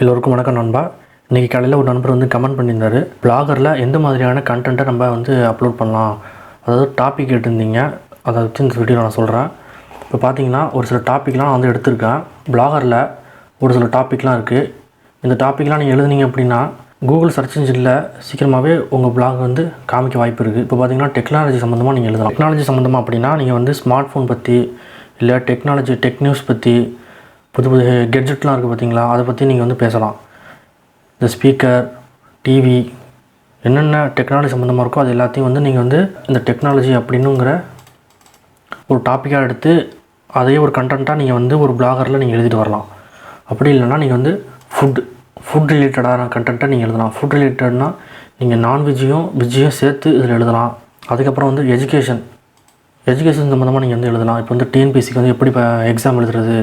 எல்லோருக்கும் வணக்கம் நண்பா. இன்றைக்கி காலையில் ஒரு நண்பர் வந்து கமெண்ட் பண்ணியிருந்தார், பிளாகரில் எந்த மாதிரியான கண்டென்ட்டை நம்ம வந்து அப்லோட் பண்ணலாம், அதாவது டாபிக் கேட்டிருந்தீங்க. அதை வச்சு இந்த வீடியோ நான் சொல்கிறேன். இப்போ பார்த்தீங்கன்னா ஒரு சில டாப்பிக்லாம் நான் வந்து எடுத்திருக்கேன். பிளாகரில் ஒரு சில டாப்பிக்லாம் இருக்குது. இந்த டாப்பிக்லாம் நீங்கள் எழுதுனீங்க அப்படின்னா கூகுள் சர்ச் இன்ஜினில் சீக்கிரமாகவே உங்கள் பிளாக் வந்து காமிக்க வாய்ப்பு இருக்குது. இப்போ பார்த்தீங்கன்னா டெக்னாலஜி சம்மந்தமாக நீங்கள் எழுதலாம். டெக்னாலஜி சம்மந்தமாக அப்படின்னா நீங்கள் வந்து ஸ்மார்ட் ஃபோன் பற்றி, இல்லை டெக்னாலஜி டெக் நியூஸ் பற்றி, புது புது கெட்ஜெட்லாம் இருக்குது பார்த்தீங்களா, அதை பற்றி நீங்கள் வந்து பேசலாம். இந்த ஸ்பீக்கர், டிவி, என்னென்ன டெக்னாலஜி சம்மந்தமாக இருக்கோ அது எல்லாத்தையும் வந்து நீங்கள் வந்து இந்த டெக்னாலஜி அப்படின்னுங்கிற ஒரு டாப்பிக்காக எடுத்து அதையே ஒரு கண்டென்ட்டாக நீங்கள் வந்து ஒரு பிளாகரில் நீங்கள் எழுதிட்டு வரலாம். அப்படி இல்லைனா நீங்கள் வந்து ஃபுட் ரிலேட்டடான கண்டென்ட்டை நீங்கள் எழுதலாம். ஃபுட் ரிலேட்டட்னால் நீங்கள் நான்வெஜ்ஜையும் வெஜ்ஜையும் சேர்த்து இதில் எழுதலாம். அதுக்கப்புறம் வந்து எஜுகேஷன் சம்மந்தமாக நீங்கள் வந்து எழுதலாம். இப்போ வந்து டிஎன்பிஎஸ்சிக்கு வந்து எப்படி எக்ஸாம் எழுதுறது,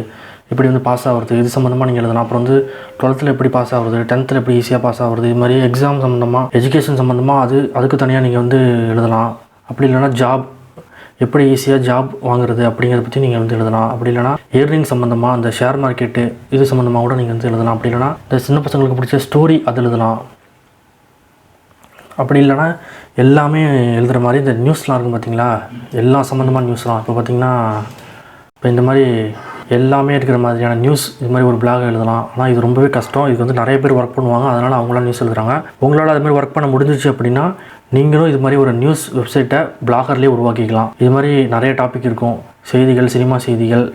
எப்படி வந்து பாஸ் ஆகிறது, இது சம்மந்தமாக நீங்கள் எழுதலாம். அப்புறம் வந்து 12th எப்படி பாஸ் ஆகுறது, 10th எப்படி ஈஸியாக பாஸ் ஆகுறது, இது மாதிரி எக்ஸாம் சம்மந்தமாக, எஜுகேஷன் சம்மந்தமாக அதுக்கு தனியாக நீங்கள் வந்து எழுதலாம். அப்படி இல்லைனா ஜாப், எப்படி ஈஸியாக ஜாப் வாங்குறது அப்படிங்கிறத பற்றி நீங்கள் வந்து எழுதலாம். அப்படி இல்லைனா ஏர்னிங் சம்மந்தமாக, அந்த ஷேர் மார்க்கெட்டு இது சம்மந்தமாக கூட நீங்கள் வந்து எழுதலாம். அப்படி இல்லைனா இந்த சின்ன பசங்களுக்கு பிடிச்ச ஸ்டோரி அது எழுதலாம். அப்படி இல்லைனா எல்லாமே எழுதுகிற மாதிரி இந்த நியூஸ்லாம் இருக்கும் பார்த்தீங்களா, எல்லா சம்மந்தமான நியூஸ்லாம். இப்போ பார்த்திங்கன்னா இப்போ இந்த மாதிரி எல்லாமே இருக்கிற மாதிரியான நியூஸ், இது மாதிரி ஒரு பிளாக் எழுதலாம். ஆனால் இது ரொம்பவே கஷ்டம். இது வந்து நிறைய பேர் ஒர்க் பண்ணுவாங்க, அதனால் அவங்களாம் நியூஸ் எழுதுறாங்க. உங்களால் அது மாதிரி ஒர்க் பண்ண முடிஞ்சிச்சு அப்படின்னா நீங்களும் இது மாதிரி ஒரு நியூஸ் வெப்சைட்டை பிளாகர்லேயே உருவாக்கிக்கலாம். இது மாதிரி நிறைய டாபிக் இருக்கும். செய்திகள், சினிமா செய்திகள்,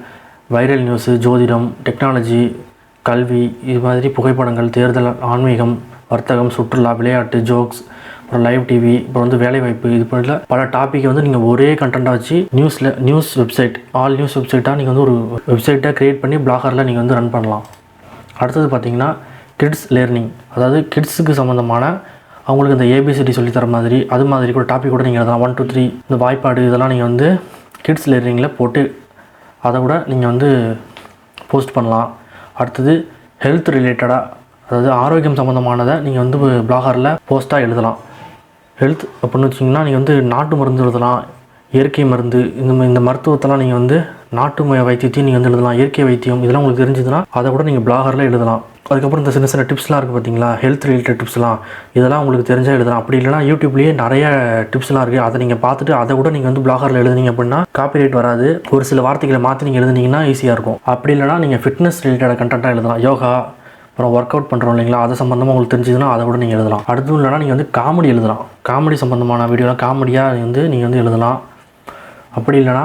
வைரல் நியூஸு, ஜோதிடம், டெக்னாலஜி, கல்வி, இது மாதிரி புகைப்படங்கள், தேர்தல், ஆன்மீகம், வர்த்தகம், சுற்றுலா, விளையாட்டு, ஜோக்ஸ், அப்புறம் லைவ் டிவி, அப்புறம் வந்து வேலைவாய்ப்பு, இது போல பல டாப்பிக்கை வந்து நீங்கள் ஒரே கண்டென்ட்டாக வச்சு நியூஸ் வெப்சைட், ஆல் நியூஸ் வெப்சைட்டாக நீங்கள் வந்து ஒரு வெப்சைட்டை க்ரியேட் பண்ணி பிளாகரில் நீங்கள் வந்து ரன் பண்ணலாம். அடுத்தது பார்த்திங்கன்னா கிட்ஸ் லேர்னிங், அதாவது கிட்ஸுக்கு சம்மந்தமான அவங்களுக்கு இந்த ஏபிசிடி சொல்லித்தர மாதிரி, அது மாதிரி கூட டாபிக் கூட நீங்கள் எழுதலாம். 1 2 3 இந்த வாய்ப்பாடு இதெல்லாம் நீங்கள் வந்து கிட்ஸ் லேர்னிங்கில் போட்டு அதை கூட நீங்கள் வந்து போஸ்ட் பண்ணலாம். அடுத்தது ஹெல்த் ரிலேட்டடாக, அதாவது ஆரோக்கியம் சம்மந்தமானதை நீங்கள் வந்து பிளாகரில் போஸ்ட்டாக எழுதலாம். ஹெல்த் அப்படின்னு வச்சிங்கன்னா நீங்கள் வந்து நாட்டு மருந்து எழுதலாம், இயற்கை மருந்து, இந்த மருத்துவத்தெல்லாம் நீங்கள் வந்து நாட்டு வைத்தியத்தையும் நீங்கள் வந்து எழுதலாம். இயற்கை வைத்தியம் இதெல்லாம் உங்களுக்கு தெரிஞ்சதுன்னா அதை கூட நீங்கள் பிளாகரில் எழுதலாம். அதுக்கப்புறம் இந்த சின்ன டிப்ஸ்லாம் இருக்குது பார்த்தீங்களா, ஹெல்த் ரிலேட்டட் டிப்ஸ்லாம், இதெல்லாம் உங்களுக்கு தெரிஞ்சால் எழுதலாம். அப்படி இல்லைனா யூடியூப்லேயே நிறைய டிப்ஸ்லாம் இருக்குது, அதை நீங்கள் பார்த்துட்டு அதை கூட நீங்கள் வந்து பிளாகரில் எழுதுனீங்க அப்படின்னா காப்பிரைட் வராது. ஒரு சில வார்த்தைகளை மாற்றி நீங்கள் எழுதுனீங்கன்னா ஈஸியாக இருக்கும். அப்படி இல்லைனா நீங்கள் ஃபிட்னஸ் ரிலேட்டட் கண்டென்ட்டாக எழுதலாம். யோகா, அப்புறம் ஒர்க் அவுட் பண்ணுறோம் இல்லைங்களா, அது சம்மந்தமாக உங்களுக்கு தெரிஞ்சதுன்னா அதை கூட நீங்கள் எழுதலாம். அடுத்தும் இல்லைனா நீங்கள் வந்து காமெடி எழுதலாம். காமெடி சம்மந்தமான வீடியோலாம் காமெடியாக நீங்கள் வந்து எழுதலாம். அப்படி இல்லைனா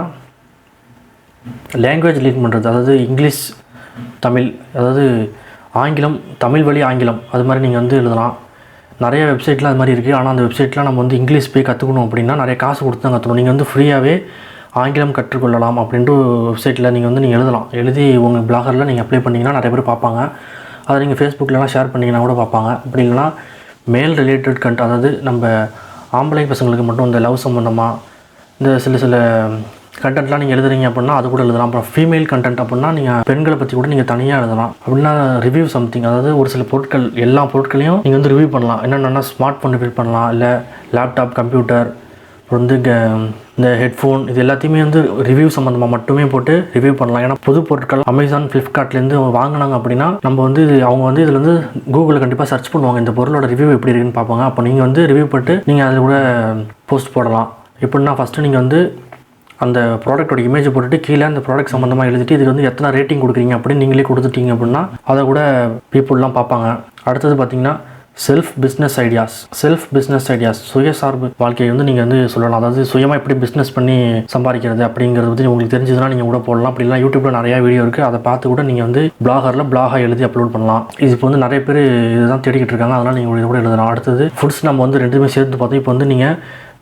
லாங்குவேஜ் லீட் பண்ணுறது, அதாவது இங்கிலீஷ் தமிழ், அதாவது ஆங்கிலம் தமிழ் வழி ஆங்கிலம், அது மாதிரி நீங்கள் வந்து எழுதலாம். நிறைய வெப்சைட்லாம் அது மாதிரி இருக்குது. ஆனால் அந்த வெப்சைட்லாம் நம்ம வந்து இங்கிலீஷ் போய் கற்றுக்கணும் அப்படின்னா நிறைய காசு கொடுத்து தான் கற்றுக்கணும். நீங்கள் வந்து ஃப்ரீயாகவே ஆங்கிலம் கற்றுக்கொள்ளலாம் அப்படின்ட்டு வெப்சைட்டில் நீங்கள் வந்து நீங்கள் எழுதலாம். எழுதி உங்கள் பிளாகரில் நீங்கள் அப்ளை பண்ணிங்கன்னா நிறைய பேர் பார்ப்பாங்க. அதை நீங்கள் ஃபேஸ்புக்கிலலாம் ஷேர் பண்ணிங்கன்னா கூட பார்ப்பாங்க. அப்படி இல்லைனா மேல் ரிலேட்டட் அதாவது நம்ம ஆம்பளை பசங்களுக்கு மட்டும் இந்த லவ் சம்மந்தமாக இந்த சில கண்டென்ட்லாம் நீங்கள் எழுதுறீங்க அப்படின்னா அது கூட எழுதலாம். அப்புறம் ஃபீமேல் கண்டென்ட் அப்படின்னா நீங்கள் பெண்களை பற்றி கூட நீங்கள் தனியாக எழுதலாம். அப்படின்னா ரிவ்யூ சம்திங், அதாவது ஒரு சில பொருட்கள், எல்லா பொருட்களையும் நீங்கள் வந்து ரிவ்யூ பண்ணலாம். என்னென்னா ஸ்மார்ட் ஃபோன் ரிவ்யூ பண்ணலாம், இல்லை லேப்டாப், கம்ப்யூட்டர், அப்புறம் வந்து இந்த ஹெட்ஃபோன், இது எல்லாத்தையுமே வந்து ரிவ்யூ சம்மந்தமாக மட்டுமே போட்டு ரிவ்யூ பண்ணலாம். ஏன்னா புது பொருட்கள் அமேசான், ஃப்ளிப்கார்ட்லேருந்து வாங்கினாங்க அப்படின்னா நம்ம வந்து அவங்க வந்து இதில் வந்து கூகுளில் கண்டிப்பாக சர்ச் பண்ணுவாங்க, இந்த பொருளோட ரிவ்யூ எப்படி இருக்குன்னு பார்ப்பாங்க. அப்போ நீங்கள் வந்து ரிவ்யூ போட்டு நீங்கள் அதில் கூட போஸ்ட் போடலாம். எப்படின்னா ஃபஸ்ட்டு நீங்கள் வந்து அந்த ப்ராடக்ட்டோட இமேஜை போட்டுட்டு கீழே அந்த ப்ராடக்ட் சம்மந்தமாக எழுதிட்டு இதுக்கு வந்து எத்தனை ரேட்டிங் கொடுக்குறீங்க அப்படின்னு நீங்களே கொடுத்துட்டீங்க அப்படின்னா அதை கூட பீப்புளெலாம் பார்ப்பாங்க. அடுத்தது பார்த்திங்கன்னா செல்ஃப் பிஸ்னஸ் ஐடியாஸ், சுயசார்பு வாழ்க்கையை வந்து நீங்கள் வந்து சொல்லலாம். அதாவது சுயமாக எப்படி பிஸ்னஸ் பண்ணி சம்பாதிக்கிறது அப்படிங்கிறது வந்து உங்களுக்கு தெரிஞ்சதுன்னா நீங்கள் கூட போடலாம். அப்படிலாம் யூடியூப்பில் நிறையா வீடியோ இருக்குது, அதை பார்த்து கூட நீங்கள் வந்து பிளாகாக எழுதி அப்லோட் பண்ணலாம். இது இப்போ வந்து நிறைய பேர் இதுதான் தேடிக்கிட்டு இருக்காங்க, அதனால் நீங்கள் இது கூட எழுதலாம். அடுத்தது ஃபுட்ஸ் நம்ம வந்து ரெண்டுமே சேர்த்து பார்த்தோம். இப்போ வந்து நீங்கள்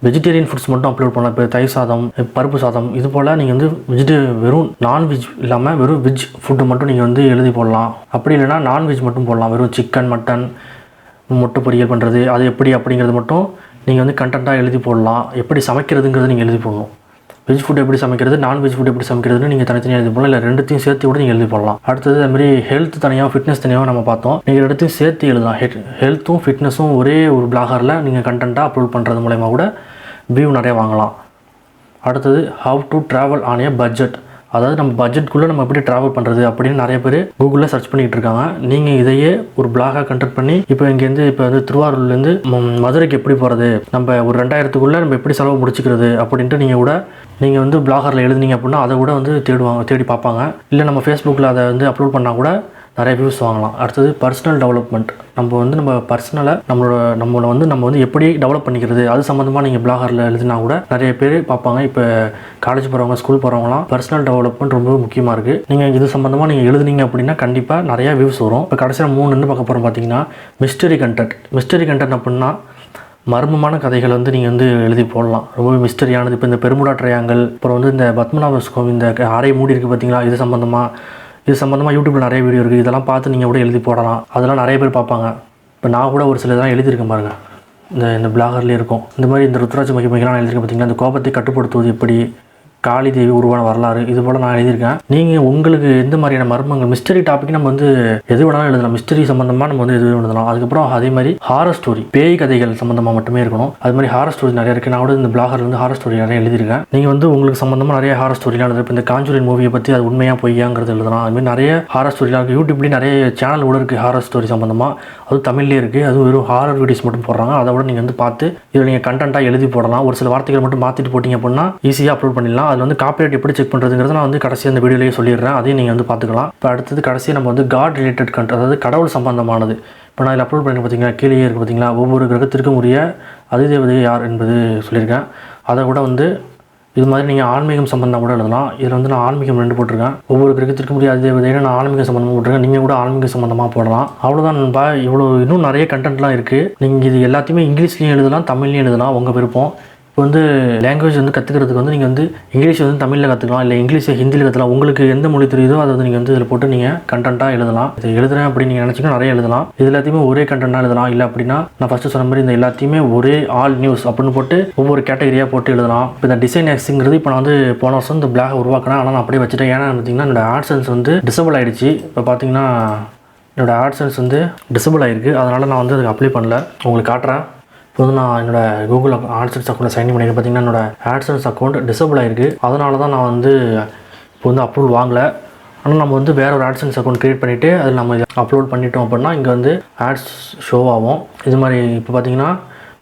வெஜிடேரியன் ஃபுட்ஸ் மட்டும் அப்லோட் பண்ணலாம். இப்போ தயிர் சாதம், பருப்பு சாதம், இது போல் நீங்கள் வந்து வெறும் நான்வெஜ் இல்லாமல் வெறும் வெஜ் ஃபுட்டு மட்டும் நீங்கள் வந்து எழுதி போடலாம். அப்படி இல்லைனா நான்வெஜ் மட்டும் போடலாம். வெறும் சிக்கன், மட்டன், முட்டை பொரியல் பண்ணுறது அது எப்படி அப்படிங்கிறது மட்டும் நீங்கள் வந்து கண்டென்ட்டாக எழுதி போடலாம். எப்படி சமைக்கிறதுங்கிறது நீங்கள் எழுதி போடணும். வெஜ் ஃபுட் எப்படி சமைக்கிறது, நான்வெஜ் ஃபுட் எப்படி சமைக்கிறதுன்னு நீங்கள் தனித்தனியாக எழுதி போடலாம். இல்லை ரெண்டுத்தையும் சேர்த்து கூட நீங்கள் எழுதி போடலாம். அடுத்தது அதுமாதிரி ஹெல்த் தனியாக, ஃபிட்னஸ் தனியாக நம்ம பார்த்தோம். நீங்கள் ரெண்டுத்தையும் சேர்த்து எழுதலாம். ஹெல்த்தும் ஃபிட்னஸும் ஒரே ஒரு பிளாகரில் நீங்கள் கண்டென்ட்டாக அப்லோட் பண்ணுறது மூலமா கூட வியூ நிறைய வாங்கலாம். அடுத்தது how to travel on a budget, அதாவது நம்ம பட்ஜெட்குள்ளே நம்ம எப்படி ட்ராவல் பண்ணுறது அப்படின்னு நிறைய பேர் கூகுளில் சர்ச் பண்ணிகிட்டு இருக்காங்க. நீங்கள் இதையே ஒரு பிளாகாக கண்டக்ட் பண்ணி இப்போ இங்கேருந்து இப்போ வந்து திருவாரூர்லேருந்து மதுரைக்கு எப்படி போகிறது, நம்ம ஒரு 2000க்குள்ளே நம்ம எப்படி செலவு முடிச்சுக்கிறது அப்படின்ட்டு நீங்கள் வந்து பிளாகரில் எழுதுனீங்க அப்படின்னா அதை கூட வந்து தேடி பார்ப்பாங்க. இல்லை நம்ம ஃபேஸ்புக்கில் அதை வந்து அப்லோட் பண்ணால் கூட நிறைய வியூஸ் வாங்கலாம். அடுத்தது பர்சனல் டெவலப்மெண்ட். நம்ம பர்சனலை நம்ம வந்து எப்படி டெவலப் பண்ணிக்கிறது அது சம்மந்தமாக நீங்கள் பிளாகரில் எழுதினா கூட நிறைய பேர் பார்ப்பாங்க. இப்போ காலேஜ் போகிறவங்க, ஸ்கூல் போகிறவங்களாம் பர்சனல் டெவலப்மெண்ட் ரொம்ப முக்கியமாக இருக்குது. நீங்கள் இது சம்மந்தமாக நீங்கள் எழுதுனீங்க அப்படின்னா கண்டிப்பாக நிறையா வியூஸ் வரும். இப்போ கடைசியில் 3 பார்க்க போகிறோம். பார்த்தீங்கன்னா மிஸ்டரி கண்டென்ட் அப்படின்னா மர்மமான கதைகள் வந்து நீங்கள் வந்து எழுதி போடலாம். ரொம்பவே மிஸ்டரியானது. இப்போ இந்த பெருமுடா ட்ரையாங்கல், அப்புறம் வந்து இந்த பத்மநாப சுவாமி இந்த அறை மூடி இருக்குது பார்த்தீங்களா, இது சம்மந்தமாக யூடியூப்பில் நிறைய வீடியோ இருக்குது. இதெல்லாம் பார்த்து நீங்கள் கூட எழுதி போடலாம். அதெல்லாம் நிறைய பேர் பார்ப்பாங்க. இப்போ நான் கூட ஒரு சில இதெல்லாம் எழுதியிருக்கேன் பாருங்கள். இந்த பிளாகர்லேயே இருக்கும். இந்த மாதிரி இந்த ருத்ராட்ச மகிமைகள்லாம் நான் எழுதியிருக்கேன் பார்த்தீங்கன்னா, இந்த கோபத்தை கட்டுப்படுத்துவது எப்படி, காளி தேவி உருவான வரலாறு, இது போல் நான் எழுதியிருக்கேன். நீங்கள் உங்களுக்கு எந்த மாதிரியான மர்மங்கள் மிஸ்டரி டாபிக் நம்ம வந்து எது வேணாலும் எழுதலாம். மிஸ்டரி சம்மந்தமாக நம்ம வந்து எது எழுதலாம். அதுக்கப்புறம் அதே மாதிரி ஹாரர் ஸ்டோரி, பேய் கதைகள் சம்மந்தமாக மட்டுமே இருக்கணும். அது மாதிரி ஹாரர் ஸ்டோரி நிறைய இருக்குது. நான் கூட இந்த பிளாகர்ல வந்து ஹாரர் ஸ்டோரி நிறைய எழுதியிருக்கேன். நீங்கள் வந்து உங்களுக்கு சம்மந்தமாக நிறைய ஹாரர் ஸ்டோரிலாம் எழுதுறேன். இப்போ இந்த காஞ்சூரின் மூவியை பற்றி அது உண்மையாக பொய்யாங்கிறது எழுதலாம். அதுமாதிரி நிறைய ஹாரர் ஸ்டோரிலாம் இருக்குது. யூடியூப்லேயும் நிறைய சேனல் கூட இருக்குது ஹாரர் ஸ்டோரி சம்மந்தமாக. அதுவும் தமிழ்லேயே இருக்குது. அதுவும் வெறும் ஹாரர் வீடியோஸ் மட்டும் போடுறாங்க. அதை விட நீங்கள் வந்து பார்த்து இதில் நீங்கள் கண்டென்ட்டாக எழுதி போடலாம். ஒரு சில வார்த்தைகள் மட்டும் மாற்றிட்டு போட்டிங்க அப்படின்னா ஈஸியாக அப்லோட் பண்ணிடலாம். அதில் வந்து காப்பிரைட் எப்படி செக் பண்ணுறதுங்கிறத நான் வந்து கடைசி அந்த வீடியோலேயே சொல்லிடுறேன். அதையும் நீங்கள் வந்து பார்த்துக்கலாம். இப்போ அடுத்தது கடைசியாக நம்ம வந்து காட் ரிலேட்டட் கண்டென்ட், அதாவது கடவுள் சம்பந்தமானது. இப்போ நான் இதில் அப்லோட் பண்ணி பார்த்தீங்கன்னா கீழே இருக்குது பார்த்தீங்களா, ஒவ்வொரு கிரகத்திற்கும் உரிய அதிதேவதை யார் என்பது சொல்லியிருக்கேன். அதை கூட வந்து இது மாதிரி நீங்கள் ஆன்மீகம் சம்பந்தம் கூட எழுதலாம். இதில் வந்து நான் ஆன்மீகம் 2 போட்டிருக்கேன். ஒவ்வொரு கிரகத்திற்கும் உரிய அதிதேவதைன்னு நான் ஆன்மீக சம்பந்தமாக போட்டிருக்கேன். நீங்கள் கூட ஆன்மீக சம்பந்தமாக போடலாம். அவ்வளோதான் நண்பா. இவ்வளோ இன்னும் நிறைய கண்டென்ட்லாம் இருக்குது. நீங்கள் இது எல்லாத்தையுமே இங்கிலீஷ்லேயும் எழுதலாம், தமிழ்லையும் எழுதலாம், உங்கள் விருப்பம். இப்போ வந்து லாங்குவேஜ் வந்து கற்றுக்கிறதுக்கு வந்து நீங்கள் வந்து இங்கிலீஷ் வந்து தமிழில் கற்றுக்கலாம், இல்லை இங்கிலீஷை ஹிந்தியில் கற்றுக்கலாம். உங்களுக்கு எந்த மொழி தெரியுதோ அதை வந்து நீங்கள் வந்து இதில் போட்டு நீங்கள் கண்டென்ட்டாக எழுதலாம். இது எழுதுறேன் அப்படின்னு நீங்கள் நினச்சிங்கன்னா நிறைய எழுதலாம். இது எல்லாத்தையுமே ஒரே கண்டென்ட்டாக எழுதலாம். இல்லை அப்படின்னா நான் ஃபஸ்ட்டு சொன்ன மாதிரி இந்த எல்லாத்தையுமே ஒரே ஆல் நியூஸ் அப்படின்னு போட்டு ஒவ்வொரு கேட்டகரியாக போட்டு எழுதலாம். இப்போ இந்த டிசைன் எக்ஸுங்கிறது இப்போ நான் வந்து போன வருஷம் இந்த பிளாக் உருவாக்கினேன். ஆனால் நான் அப்படியே வச்சுட்டேன். ஏன்னா பார்த்தீங்கன்னா என்னோட ஆட்சன்ஸ் வந்து டிசபிள் ஆகிடுச்சு. இப்போ பார்த்தீங்கன்னா என்னோடய ஆட்சன்ஸ் வந்து டிசபிள் ஆகிருக்கு. அதனால் நான் வந்து அதுக்கு அப்ளை பண்ணல. உங்களுக்கு காட்டுறேன். இப்போ வந்து நான் என்னோடய கூகுள் ஆட்சன்ஸ் அக்கௌண்ட்டில் சைன் பண்ணியிருக்கேன். பார்த்தீங்கன்னா என்னோடய ஆட்சன்ஸ் அக்கௌண்ட் டிசபிள் ஆகிருக்கு. அதனால தான் நான் வந்து இப்போ வந்து அப்ரூவல் வாங்கலை. ஆனால் நம்ம வந்து வேறு ஒரு ஆட்சன்ஸ் அக்கௌண்ட் க்ரியேட் பண்ணிவிட்டு அதில் நம்ம அப்லோட் பண்ணிட்டோம் அப்படின்னா இங்கே வந்து ஆட்ஸ் ஷோ ஆகும். இது மாதிரி இப்போ பார்த்தீங்கன்னா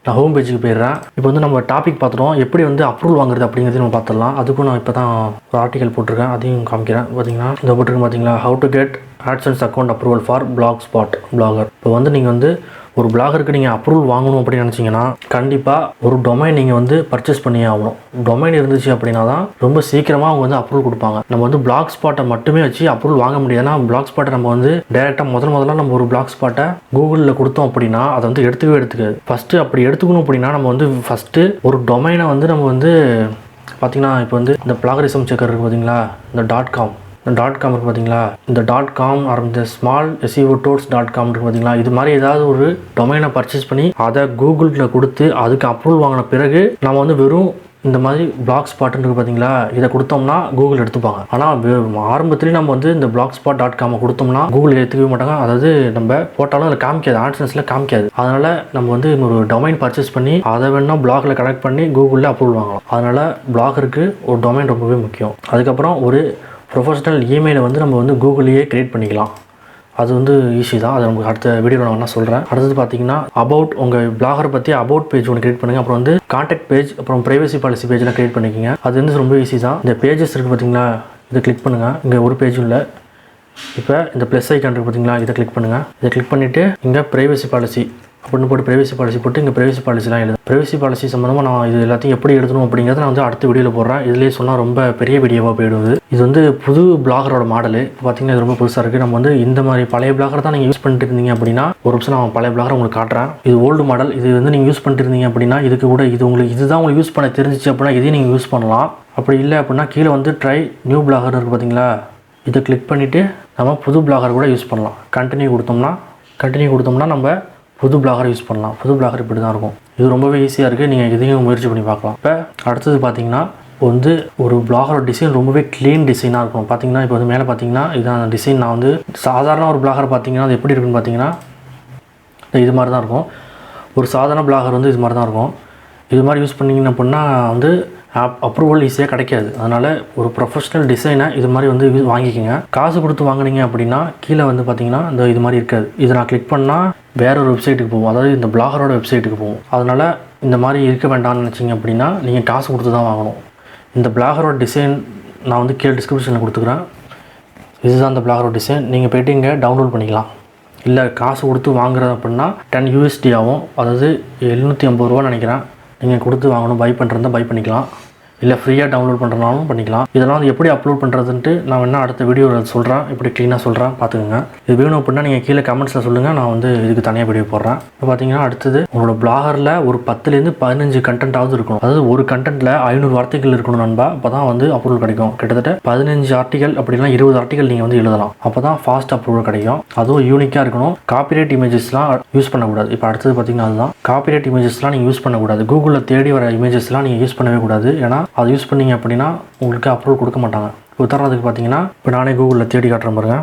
நான் ஹோம் பேஜுக்கு போயிடுறேன். இப்போ வந்து நம்ம டாபிக் பார்த்துட்டோம், எப்படி வந்து அப்ரூவல் வாங்குறது அப்படிங்கிறது நம்ம பார்த்துடலாம். அதுக்கும் நான் இப்போ தான் ஒரு ஆர்டிக்கல் போட்டிருக்கேன், அதையும் காமிக்கிறேன். பார்த்தீங்கன்னா இந்த போட்டிருக்கேன் பார்த்தீங்களா, how to get AdSense account approval for Blogspot blogger. இப்போ வந்து நீங்கள் வந்து ஒரு பிளாகருக்கு நீங்கள் அப்ரூவல் வாங்கணும் அப்படின்னு நினச்சிங்கன்னா கண்டிப்பாக ஒரு டொமைன் நீங்கள் வந்து பர்ச்சேஸ் பண்ணியே ஆகணும். டொமைன் இருந்துச்சு அப்படின்னா தான் ரொம்ப சீக்கிரமாக அவங்க வந்து அப்ரூவல் கொடுப்பாங்க. நம்ம வந்து பிளாக் ஸ்பாட்டை மட்டுமே வச்சு அப்ரூவல் வாங்க முடியாதுன்னா பிளாக் ஸ்பாட்டை நம்ம வந்து டேரெக்டாக முதல்ல நம்ம ஒரு பிளாக் ஸ்பாட்டை கூகுளில் கொடுத்தோம் அப்படின்னா அதை வந்து எடுத்துக்காது. ஃபஸ்ட்டு அப்படி எடுத்துக்கணும் அப்படின்னா நம்ம வந்து ஃபஸ்ட்டு ஒரு டொமைனை வந்து நம்ம வந்து பார்த்திங்கன்னா இப்போ வந்து இந்த பிளாகரிசம் செக்கர் இருக்குது பார்த்தீங்களா, இந்த .com இருக்குது பார்த்தீங்களா, இந்த .com ஆர் இந்த ஸ்மால் SEO tools .com இருக்குது பார்த்தீங்களா, இது மாதிரி ஏதாவது ஒரு டொமைனை பர்ச்சேஸ் பண்ணி அதை கூகுளில் கொடுத்து அதுக்கு அப்ரூவல் வாங்கின பிறகு நம்ம வந்து வெறும் இந்த மாதிரி பிளாக் ஸ்பாட்னு இருக்குது பார்த்தீங்களா, இதை கொடுத்தோம்னா கூகுள் எடுத்துப்பாங்க. ஆனால் ஆரம்பத்துலேயும் நம்ம வந்து இந்த blogspot.com கொடுத்தோம்னா கூகுள் எடுத்துக்கவே மாட்டாங்க. அதாவது நம்ம போட்டாலும் அதில் காமிக்காது, ஆட்சன்ஸில் காமிக்காது. அதனால் நம்ம வந்து ஒரு டொமைன் பர்ச்சேஸ் பண்ணி அதை வேணால் பிளாகில் கனெக்ட் பண்ணி கூகுளில் அப்ரூவல் வாங்கலாம். அதனால் பிளாகருக்கு ஒரு டொமைன் ரொம்பவே முக்கியம். அதுக்கப்புறம் ஒரு ப்ரொஃபஷனல் இமெயிலை வந்து நம்ம வந்து கூகுளையே க்ரியேட் பண்ணிக்கலாம். அது வந்து ஈஸி தான். அதை நமக்கு அடுத்த வீடியோவில் நான் வேணால் சொல்கிறேன். அடுத்தது பார்த்தீங்கன்னா அபவுட் உங்கள் பிளாகரை பற்றி அபவுட் பேஜ் ஒன்று க்ரியேட் பண்ணுங்கள். அப்புறம் வந்து கான்டாக்ட் பேஜ், அப்புறம் ப்ரைவசி பாலிசி பேஜெலாம் க்ரியேட் பண்ணிக்கோங்க. அது வந்து ரொம்ப ஈஸி தான். இந்த பேஜஸ் இருக்குது பார்த்தீங்களா, இதை கிளிக் பண்ணுங்கள். இங்கே ஒரு பேஜும் இல்லை. இப்போ இந்த ப்ளஸ் ஐக்கான் இருக்குது பார்த்தீங்களா, இதை கிளிக் பண்ணுங்கள். இதை கிளிக் பண்ணிவிட்டு இங்கே ப்ரைவசி பாலிசி அப்படின்னு போட்டு ப்ரைவசி பாலிசி போட்டு இங்கே ப்ரைவசி பாலிசிலாம் எழுது. ப்ரைவசி பாலிசி சம்மந்தமாக நான் இது எல்லாத்தையும் எப்படி எழுதணும் அப்படிங்கிறத நான் வந்து அடுத்த வீடியோவில் போடுறேன். இதுலேயே சொன்னால் ரொம்ப பெரிய வீடியோவாக போயிடுது. இது வந்து புது பிளாகரோட மாடலு. இப்போ பார்த்தீங்கன்னா இது ரொம்ப புதுசாக இருக்குது. நம்ம வந்து இந்த மாதிரி பழைய பிளாகர் தான் நீங்கள் யூஸ் பண்ணிட்டு இருந்தீங்க அப்படின்னா ஒரு நிமிஷம் நான் பழைய பிளாகரை உங்களுக்கு காட்டுறேன். இது ஓல்டு மாடல். இது வந்து நீங்கள் யூஸ் பண்ணிட்டு இருந்தீங்க அப்படின்னா இதுக்கு கூட இதுதான் உங்களுக்கு யூஸ் பண்ண தெரிஞ்சிச்சு அப்படின்னா இதையும் நீங்கள் யூஸ் பண்ணலாம். அப்படி இல்லை அப்படின்னா கீழே வந்து ட்ரை நியூ பிளாகர் இருக்குது பார்த்தீங்களா, இதை கிளிக் பண்ணிவிட்டு நம்ம புது பிளாகர் கூட யூஸ் பண்ணலாம். கண்டினியூ கொடுத்தோம்னா நம்ம புது பிளாகர் யூஸ் பண்ணலாம். புது பிளாகர் இப்படி தான் இருக்கும். இது ரொம்பவே ஈஸியாக இருக்குது. நீங்கள் இதையும் முயற்சி பண்ணி பார்க்கலாம். இப்போ அடுத்தது பார்த்தீங்கன்னா வந்து ஒரு பிளாகரோட டிசைன் ரொம்பவே க்ளீன் டிசைனாக இருக்கும். பார்த்தீங்கன்னா இப்போ வந்து மேலே பார்த்தீங்கன்னா இதான் டிசைன். நான் வந்து சாதாரண ஒரு பிளாகர் பார்த்தீங்கன்னா அது எப்படி இருக்குன்னு பார்த்தீங்கன்னா இது மாதிரி தான் இருக்கும். ஒரு சாதாரண பிளாகர் வந்து இது மாதிரி தான் இருக்கும். இது மாதிரி யூஸ் பண்ணிங்கன்னா அப்படின்னா வந்து அப்ரூவல் ஈஸியாக கிடைக்காது. அதனால் ஒரு ப்ரொஃபஷ்னல் டிசைனை இது மாதிரி வந்து வாங்கிக்கோங்க. காசு கொடுத்து வாங்கினீங்க அப்படின்னா கீழே வந்து பார்த்தீங்கன்னா இந்த இது மாதிரி இருக்காது. இதை நான் கிளிக் பண்ணால் வேற ஒரு வெப்சைட்டுக்கு போகும், அதாவது இந்த பிளாகரோட வெப்சைட்டுக்கு போகும். அதனால் இந்த மாதிரி இருக்க வேண்டாம்னு நினச்சிங்க அப்படின்னா நீங்கள் காசு கொடுத்து தான் வாங்கணும். இந்த பிளாகரோட டிசைன் நான் வந்து கீழே டிஸ்கிரிப்ஷனில் கொடுத்துக்கிறேன். இதுதான் இந்த பிளாகரோட டிசைன். நீங்கள் போய்ட்டு இங்கே டவுன்லோட் பண்ணிக்கலாம். இல்லை காசு கொடுத்து வாங்குறது அப்படின்னா 10 USD ஆகும், அதாவது 750 ரூபா நினைக்கிறேன். நீங்கள் கொடுத்து வாங்கணும், பை பண்ணுறதா பை பண்ணிக்கலாம், இல்லை ஃப்ரீயாக டவுன்லோட் பண்ணுறனாலும் பண்ணிக்கலாம். இதெல்லாம் வந்து எப்படி அப்லோட் பண்ணுறதுன்ட்டு நான் வேணால் அடுத்த வீடியோவில் சொல்கிறேன், எப்படி க்ளீனாக சொல்கிறேன் பார்த்துக்கோங்க. இது வேணும் அப்படின்னா நீங்கள் கீழே கமெண்ட்ஸில் சொல்லுங்கள், நான் வந்து இதுக்கு தனியாக வீடியோ போடுறேன். இப்போ பார்த்தீங்கன்னா அடுத்தது உங்களோட பிளாகரில் ஒரு 10லேருந்து 15 கண்டென்ட்டாவது இருக்கணும். அதாவது ஒரு கண்டென்ட்டில் 500 வார்த்தைகள் இருக்கணும் நண்பா. அப்போ தான் வந்து அப்ரூவல் கிடைக்கும். கிட்டத்தட்ட 15 ஆர்டிகல் அப்படின்னா 20 ஆர்டிகல் நீங்கள் வந்து எழுதலாம். அப்போ தான் ஃபாஸ்ட் அப்ரூவல் கிடைக்கும். அதுவும் யூனிக்காக இருக்கணும். காப்பிரைட் இமேஜஸ்லாம் யூஸ் பண்ணக்கூடாது. இப்போ அடுத்தது பார்த்தீங்கன்னா அதுதான் காப்பிரைட் இமேஜஸ்லாம் நீங்கள் யூஸ் பண்ணக்கூடாது. கூகுளில் தேடி வர இமேஜஸ்லாம் நீங்கள் யூஸ் பண்ணவே கூடாது. ஏன்னா அது யூஸ் பண்ணிங்க அப்படின்னா உங்களுக்கு அப்ரூவல் கொடுக்க மாட்டாங்க. உதாரணத்துக்கு பார்த்தீங்கன்னா இப்போ நானே கூகுளில் தேடி காட்டுறேன் பாருங்க.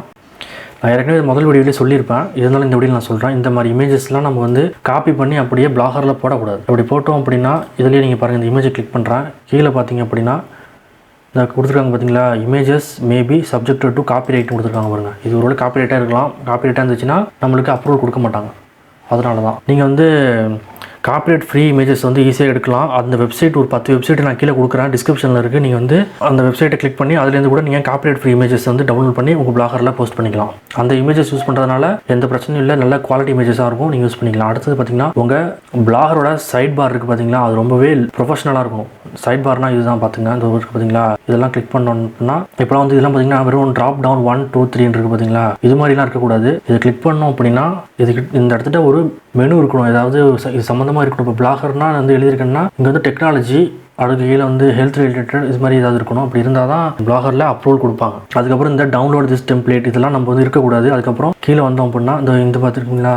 நான் ஏற்கனவே முதல் வீடியோலேயே சொல்லியிருப்பேன், இருந்தாலும் இந்த வீடியோ நான் சொல்கிறேன். இந்த மாதிரி இமேஜஸ்லாம் நம்ம வந்து காப்பி பண்ணி அப்படியே பிளாகரில் போடக்கூடாது. அப்படி போட்டோம் அப்படின்னா இதுலேயே நீங்கள் பாருங்கள், இந்த இமேஜை கிளிக் பண்ணுறேன். கீழே பார்த்தீங்க அப்படின்னா இந்த கொடுத்துருக்காங்க பார்த்தீங்களா, images maybe subject to copyright கொடுத்துருக்காங்க பாருங்கள். இது ஒரு காப்பிரைட்டாக இருக்கலாம். காப்பிரைட்டாக இருந்துச்சுன்னா நம்மளுக்கு அப்ரூவல் கொடுக்க மாட்டாங்க. அதனால தான் நீங்கள் வந்து காப்பிரைட் ஃப்ரீ இமேஜஸ் வந்து ஈஸியாக எடுக்கலாம். அந்த வெப்சைட் ஒரு 10 வெப்சைட் நான் கீழே கொடுக்குறேன், டிஸ்கிரிப்ஷனில் இருக்குது. நீங்கள் வந்து அந்த வெப்சைட்டை கிளிக் பண்ணி அதுலேருந்து கூட நீங்கள் காப்பிரைட் ஃப்ரீ இமேஜஸ் வந்து டவுன்லோட் பண்ணி உங்கள் பிளாகரில் போஸ்ட் பண்ணிக்கலாம். அந்த இமேஜஸ் யூஸ் பண்ணுறதுனால எந்த பிரச்சனையும் இல்லை, நல்ல குவாலிட்டி இமேஜஸாக இருக்கும், நீங்கள் யூஸ் பண்ணிக்கலாம். அடுத்தது பார்த்தீங்கன்னா உங்கள் பிளாகரோட சைட் பார் இருக்குது பார்த்தீங்களா, அது ரொம்பவே ப்ரொஃபஷனலாக இருக்கும். சைட் பார்னால் இதுதான் பார்த்துங்க, இந்த இருக்குது பார்த்தீங்களா, இதெல்லாம் கிளிக் பண்ணோம் அப்படின்னா இப்போலாம் வந்து இதெல்லாம் பார்த்தீங்கன்னா வெறும் ட்ராப் டவுன் 1 2 3 இருக்குது பார்த்தீங்களா, இது மாதிரிலாம் இருக்கக்கூடாது. இதை கிளிக் பண்ணோம் அப்படின்னா இதுக்கு இந்த இடத்துல ஒரு மெனு இருக்கணும், ஏதாவது இது சம்மந்தமாக இருக்கணும். இப்போ பிளாகர்னால் வந்து எழுதியிருக்கேன்னா இங்கே வந்து டெக்னாலஜி, அதுக்கு கீழே வந்து ஹெல்த் ரிலேட்டட் இது மாதிரி ஏதாவது இருக்கணும். அப்படி இருந்தால் தான் பிளாகரில் அப்லோட் கொடுப்பாங்க. அதுக்கப்புறம் இந்த டவுன்லோட் திஸ் டெம்ப்ளேட் இதெல்லாம் நம்ம வந்து இருக்கக்கூடாது. அதுக்கப்புறம் கீழே வந்தோம் அப்படின்னா இந்த பார்த்துருக்கீங்களா,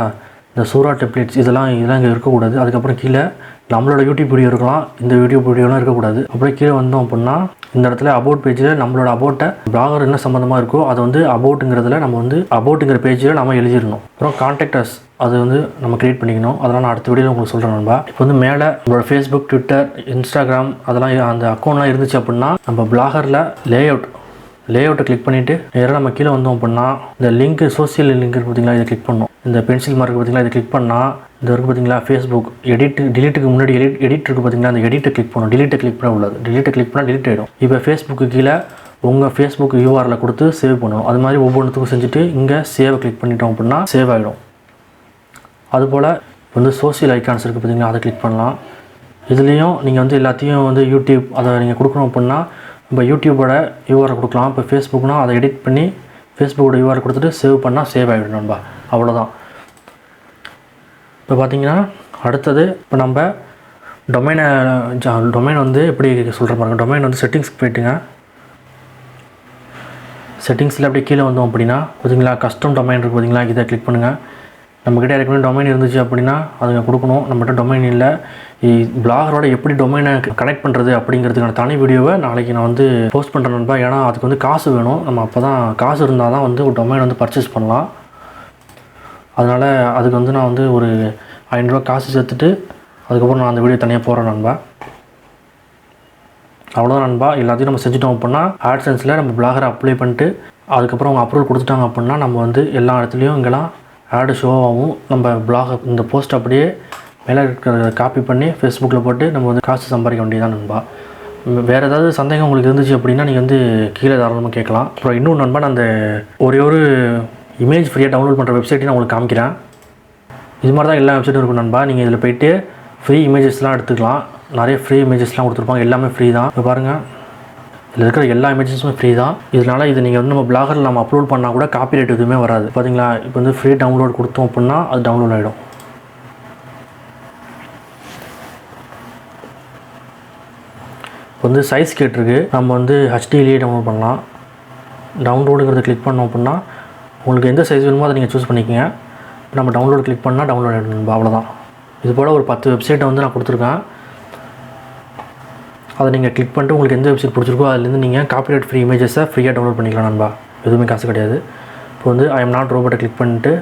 இந்த சூரா டெம்ப்ளேட்ஸ் இதெல்லாம் இங்கே இருக்கக்கூடாது. அதுக்கப்புறம் கீழே நம்மளோட யூடியூப் வீடியோ இருக்கலாம், இந்த யூடியூப் வீடியோலாம் இருக்கக்கூடாது. அப்படியே கீழே வந்தோம் அப்படின்னா இந்த இடத்துல அபவுட் பேஜில் நம்மளோட அபவுட்டை பிளாகர் என்ன சம்மந்தமாக இருக்கோ அதை வந்து அபவுட்டுங்கிறதுல நம்ம வந்து அபவுட்டுங்கிற பேஜில் நம்ம எழுதிடணும். அப்புறம் கான்டாக்டர்ஸ் அது வந்து நம்ம க்ரியேட் பண்ணிக்கணும். அதெல்லாம் நான் அடுத்த வீடியோவில் உங்களுக்கு சொல்கிறேன் நண்பா. இப்போ வந்து மேலே நம்மளோட ஃபேஸ்புக், ட்விட்டர், இன்ஸ்டாகிராம் அதெல்லாம் அந்த அக்கௌண்ட்லாம் இருந்துச்சு அப்படின்னா நம்ம பிளாகரில் லேஅவுட்டை கிளிக் பண்ணிவிட்டு நேராக நம்ம கீழே வந்தோம் அப்படின்னா இந்த லிங்க் சோசியல் லிங்க் இருக்குது பார்த்தீங்களா, இதை கிளிக் பண்ணணும். இந்த பென்சில் மார்க் பார்த்தீங்களா, இதை கிளிக் பண்ணால் இந்த இருக்குது பார்த்தீங்களா ஃபேஸ்புக் டிலீட்டுக்கு முன்னாடி எடிட் இருக்குது பார்த்தீங்களா, அந்த எடிட்டை கிளிக் பண்ணணும். டிலீட்டை கிளிக் பண்ண உள்ளது, டிலீட்டை கிளிக் பண்ணால் டிலீட் ஆகிடும். இப்போ ஃபேஸ்புக்கு கீழே உங்கள் ஃபேஸ்புக் URL கொடுத்து சேவ் பண்ணணும். அது மாதிரி ஒவ்வொன்றுத்துக்கும் செஞ்சுட்டு இங்கே சேவை கிளிக் பண்ணிட்டோம் அப்படின்னா சேவ் ஆகிடும். அதுபோல் வந்து சோசியல் ஐக்கான்ஸ் இருக்குது பார்த்தீங்களா, அதை கிளிக் பண்ணலாம். இதுலேயும் நீங்கள் வந்து எல்லாத்தையும் வந்து யூடியூப் அதை நீங்கள் கொடுக்கணும் அப்படின்னா இப்போ யூடியூபோட URL கொடுக்கலாம். இப்போ ஃபேஸ்புக்னால் அதை எடிட் பண்ணி ஃபேஸ்புக்கோட URL கொடுத்துட்டு சேவ் பண்ணால் சேவ் ஆகிடும் நண்பா. அவ்வளோதான். இப்போ பார்த்தீங்கன்னா அடுத்தது இப்போ நம்ம டொமைன் வந்து எப்படி சொல்கிற பாருங்க. டொமைன் வந்து செட்டிங்ஸ்க்கு போய்ட்டுங்க. செட்டிங்ஸில் அப்படியே கீழே வந்தோம் அப்படின்னா பார்த்தீங்களா கஸ்டம் டொமைன் இருக்குது பார்த்தீங்களா, இதை கிளிக் பண்ணுங்கள். நம்மக்கிட்ட ஏற்கனவே டொமைன் இருந்துச்சு அப்படின்னா அதுங்க கொடுக்கணும். நம்மகிட்ட டொமைன் இல்லை. பிளாகரோட எப்படி டொமைனை கனெக்ட் பண்ணுறது அப்படிங்கிறதுக்கான தனி வீடியோவை நாளைக்கு நான் வந்து போஸ்ட் பண்ணுறேன் நண்பா. ஏன்னா அதுக்கு வந்து காசு வேணும். நம்ம அப்போ தான் காசு இருந்தால் தான் வந்து ஒரு டொமைன் வந்து பர்ச்சேஸ் பண்ணலாம். அதனால் அதுக்கு வந்து நான் வந்து ஒரு 500 ரூபா காசு சேர்த்துட்டு அதுக்கப்புறம் நான் அந்த வீடியோ தனியாக போகிறேன் நண்பா. அவ்வளோதான் நண்பா. எல்லாத்தையும் நம்ம செஞ்சுட்டோம் அப்படின்னா ஆட்சன்ஸில் நம்ம பிளாகரை அப்ளை பண்ணிட்டு அதுக்கப்புறம் அவங்க அப்ரூவல் கொடுத்துட்டாங்க அப்படின்னா நம்ம வந்து எல்லா இடத்துலையும் இங்கெல்லாம் ஆடு ஷோ ஆகும். நம்ம பிளாக் இந்த போஸ்ட் அப்படியே மேலே இருக்கிறத காப்பி பண்ணி ஃபேஸ்புக்கில் போட்டு நம்ம வந்து காசு சம்பாதிக்க வேண்டியதான் நண்பா. வேறு ஏதாவது சந்தேகம் உங்களுக்கு இருந்துச்சு அப்படின்னா நீங்கள் வந்து கீழே தாராளமாக கேட்கலாம். அப்புறம் இன்னும் நண்பா நான் அந்த ஒரு இமேஜ் ஃப்ரீயாக டவுன்லோட் பண்ணுற வெப்சைட்டையும் நான் உங்களுக்கு காமிக்கிறேன். இது மாதிரி தான் எல்லா வெப்சைட்டும் இருக்கும் நண்பா. நீங்கள் இதில் போய்ட்டு ஃப்ரீ இமேஜஸ்லாம் எடுத்துக்கலாம். நிறைய ஃப்ரீ இமேஜஸ்லாம் கொடுத்துருப்பாங்க, எல்லாமே ஃப்ரீ தான். இப்போ பாருங்கள், இதில் இருக்கிற எல்லா இமேஜஸுமே ஃப்ரீ தான். இதனால் இது நீங்கள் வந்து நம்ம பிளாகரில் நம்ம அப்லோட் பண்ணால் கூட காப்பிரைட் எதுவுமே வராது. பார்த்தீங்களா, இப்போ வந்து ஃப்ரீ டவுன்லோட் கொடுத்தோம் அப்படின்னா அது டவுன்லோட் ஆகிடும். இப்போ வந்து சைஸ் கேட்டிருக்கு, நம்ம வந்து HDலேயே டவுன்லோட் பண்ணலாம். டவுன்லோடுங்கிறத கிளிக் பண்ணோம் அப்படின்னா உங்களுக்கு எந்த சைஸ் வேணுமோ அதை நீங்கள் சூஸ் பண்ணிக்கோங்க. நம்ம டவுன்லோடு கிளிக் பண்ணால் டவுன்லோட் ஆகிடும். அவ்வளோதான். இது போல் ஒரு 10 வெப்சைட்டை வந்து நான் கொடுத்துருக்கேன். அதை நீங்கள் கிளிக் பண்ணிட்டு உங்களுக்கு எந்த வெப்சைட் பிடிச்சிருக்கோ அதுலேருந்து நீங்கள் காப்பிரைட் ஃப்ரீ இமேஜஸை ஃப்ரீயாக டவுன்லோட் பண்ணிக்கலாம் நண்பா. எதுவுமே காசு கிடையாது. இப்போ வந்து ஐ எம் நாட் ரோபோட்டை கிளிக் பண்ணிட்டு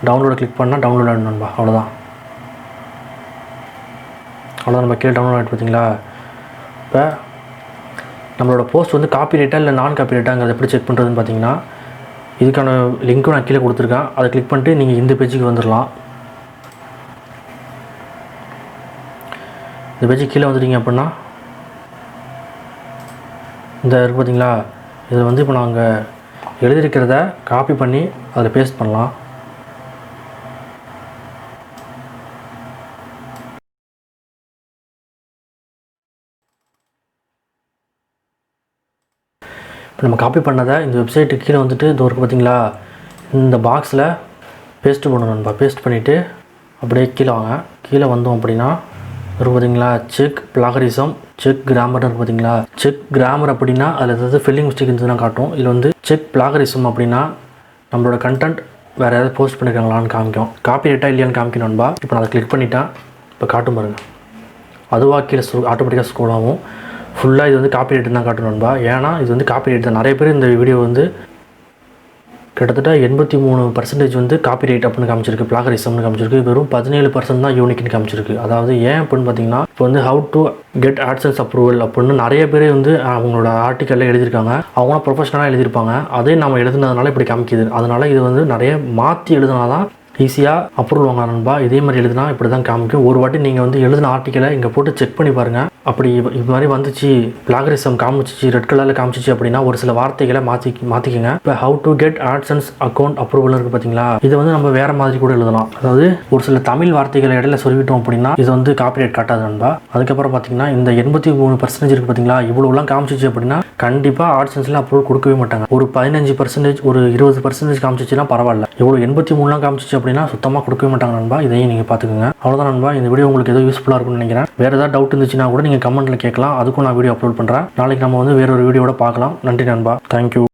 டவுன்லோடை கிளிக் பண்ணால் டவுன்லோட் ஆகிடும் நண்பா. அவ்வளோதான் நம்ம கீழே டவுன்லோட் ஆகிட்டு பார்த்தீங்களா. இப்போ நம்மளோட போஸ்ட் வந்து காப்பிரைட்டாக இல்லை நான் காப்பிரைட்டாங்கிறத எப்படி செக் பண்ணுறதுன்னு பார்த்தீங்கன்னா, இதுக்கான லிங்க்கும் நான் கீழே கொடுத்துருக்கேன். அதை கிளிக் பண்ணிட்டு நீங்கள் இந்த பேஜுக்கு வந்துடலாம். இந்த பேஜுக்கு கீழே வந்துட்டீங்க அப்படின்னா இந்த இருக்குது பார்த்தீங்களா, இதில் வந்து இப்போ நாங்கள் எழுதியிருக்கிறத காப்பி பண்ணி அதில் பேஸ்ட் பண்ணலாம். இப்போ நம்ம காப்பி பண்ணதை இந்த வெப்சைட்டுக்கு கீழே வந்துட்டு இது இருக்குது பார்த்தீங்களா, இந்த பாக்ஸில் பேஸ்ட்டு பண்ணணும்பா. பேஸ்ட் பண்ணிவிட்டு அப்படியே கீழே வாங்க. கீழே வந்தோம் அப்படின்னா இருக்குது பார்த்தீங்களா, செக் பிளாகரிசம், செக் கிராமர்னு இருக்குது பார்த்தீங்களா. செக் கிராமர் அப்படின்னா அதில் ஏதாவது ஃபில்லிங் மிஸ்டேக் இருந்துச்சுன்னா காட்டும். இதில் வந்து செக் பிளாகரிசம் அப்படின்னா நம்மளோட கண்டென்ட் வேறு ஏதாவது போஸ்ட் பண்ணியிருக்காங்களான்னு காமிக்கும். காப்பி ரைட்டாக இல்லையான்னு காமிக்கணும்பா. இப்போ நான் அதை கிளிக் பண்ணிட்டேன். இப்போ காட்டும் பாருங்கள், அதுவாக கீழே ஆட்டோமேட்டிக்காக ஸ்க்ரோல் ஆகும். ஃபுல்லாக இது வந்து காப்பி ரைட்டு தான் காட்டணும்பா. ஏன்னா இது வந்து காப்பி ரைட் தான். நிறைய பேர் இந்த வீடியோ வந்து கிட்டத்தட்ட 83% வந்து காப்பி ரைட் அப்படின்னு காமிச்சிருக்கு, பிளாகரிசம்னு காமிச்சிருக்கு. வெறும் 17% தான் யூனிக்னு காமிச்சிருக்கு. அதாவது ஏன் அப்படின்னு பார்த்தீங்கன்னா, இப்போ வந்து ஹவு டு கெட் ஆட்சன்ஸ் அப்ரூவல் அப்படின்னு நிறைய பேர் வந்து அவங்களோட ஆர்டிக்கலில் எழுதியிருக்காங்க. அவங்களாம் ப்ரொஃபஷனலாக எழுதியிருப்பாங்க. அதே நம்ம எழுதுனதுனால இப்படி காமிக்குது. அதனால் இது வந்து நிறைய மாற்றி எழுதுனா தான் ஈஸியாக அப்ரூவல் வாங்க நண்பா. இதே மாதிரி எழுதுனா இப்படி தான் காமிக்கும். ஒரு வாட்டி நீங்கள் வந்து எழுதின ஆர்டிக்கலை இங்கே போட்டு செக் பண்ணி பாருங்கள். அப்படி இது மாதிரி வந்துச்சு, பிளாகரிசம் காமிச்சிச்சு, ரெட் கலரில் காமிச்சிச்சு அப்படின்னா ஒரு சில வார்த்தைகளை மாற்றிக்கங்க. இப்போ how to get AdSense account approval இருக்குது பார்த்தீங்களா, இதை வந்து நம்ம வேறு மாதிரி கூட எழுதலாம். அதாவது ஒரு சில தமிழ் வார்த்தைகளை இடையில சொல்லிவிட்டோம் அப்படின்னா இது வந்து காப்பிரைட் காட்டாது நண்பா. அதுக்கப்புறம் பார்த்தீங்கன்னா இந்த 83% இருக்குது பார்த்தீங்களா, இவ்வளோலாம் காமிச்சிச்சு அப்படின்னா கண்டிப்பாக ஆட்சன்ஸில் அப்ரூவல் கொடுக்கவே மாட்டாங்க. ஒரு 15%, ஒரு 20% காமிச்சிச்சுன்னா பரவாயில்ல. இவ்வளோ 83 காமிச்சிச்சு அப்படின்னா சுத்தமாக கொடுக்கவே மாட்டாங்க நண்பா. இதையும் நீங்கள் பார்த்துக்கோங்க. அவ்வளோதான் நண்பா. இந்த வீடியோ உங்களுக்கு ஏதோ யூஸ்ஃபுல்லாக இருக்கும்னு நினைக்கிறேன். வேறு ஏதாவது டவுட் இருந்துச்சுன்னா கூட நீங்கள் கமெண்ட்டில் கேட்கலாம். அதுக்கும் நான் வீடியோ அப்லோட் பண்ணுறேன். நாளைக்கு நம்ம வந்து வேற ஒரு வீடியோட பார்க்கலாம். நன்றி நண்பா. தேங்க்யூ.